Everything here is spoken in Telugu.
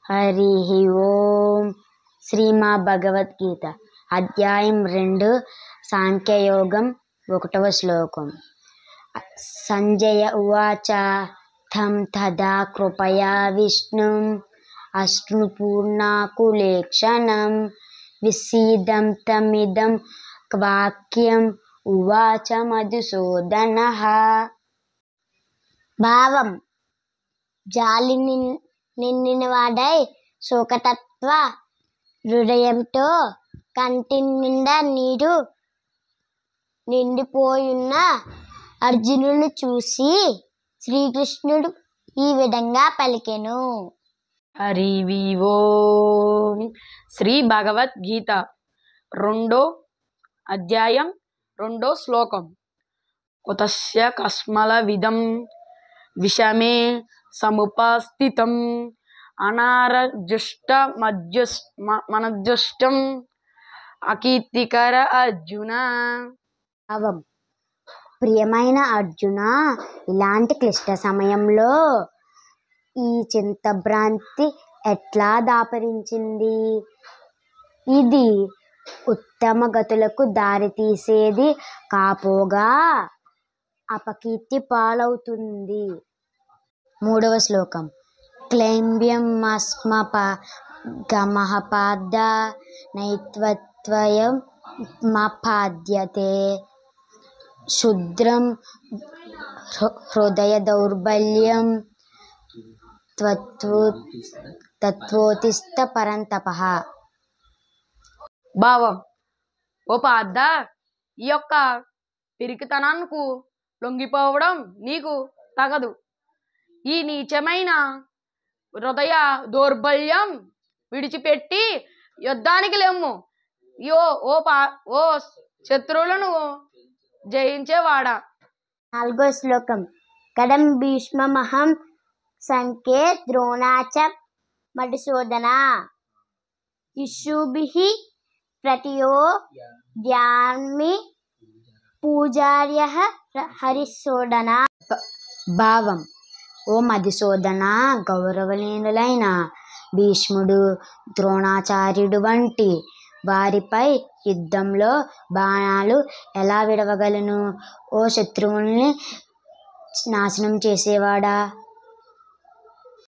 హరి ఓం. శ్రీమా భగవద్గీత అధ్యాయం 2 సాంఖ్యయోగం 1వ శ్లోకం. సంజయ ఉవాచ తం తదా కృపయా విష్ణుం అశ్రుపూర్ణాకులేక్షణం విసీదం తమిదం వాక్యం ఉవాచ మధుసూదనః. భావం: జాలి నిండినవాడై శోకతత్వ హృదయంతో కంటి నిండా నీరు నిండిపోయున్న అర్జునుని చూసి శ్రీకృష్ణుడు ఈ విధంగా పలికెను. హరి ఓం. శ్రీ భగవద్గీత 2వ అధ్యాయం 2వ శ్లోకం. కుతస్య కస్మల విదం విషమే సముపస్థితం అనారజుష్టమనజుష్టం అకీర్తికర అర్జున. భావం: ప్రియమైన అర్జున, ఇలాంటి క్లిష్ట సమయంలో ఈ చింతభ్రాంతి ఎట్లా దాపరించింది? ఇది ఉత్తమ గతులకు దారితీసేది కాపోగా అపకీర్తి పాలవుతుంది. 3వ శ్లోకం. క్లైబ్యమస్మపగమఃపాద నైత్వత్వయమపాద్యతే శూద్రం హృదయ దౌర్బల్యం తత్వోత్తిష్ట పరంతపః. భావం: ఓ పార్థ, ఈ యొక్క పిరికితనానికి లొంగిపోవడం నీకు తగదు. ఈ నీచమైన హృదయ దౌర్బల్యం విడిచిపెట్టి యుద్ధానికి లెమ్ము. ఓ శత్రువులను జయించేవాడా. 4వ శ్లోకం. కడం భీష్మమహం సంఖ్యే ద్రోణాచ మధుసూదన ఇష్యుభిః ప్రతియోద్యామి పూజార్యః హరిశోధన. భావం: ఓ మధుసూదన, గౌరవనీయులైన భీష్ముడు, ద్రోణాచార్యుడు వంటి వారిపై యుద్ధంలో బాణాలు ఎలా విడవగలను? ఓ శత్రువుల్ని నాశనం చేసేవాడా.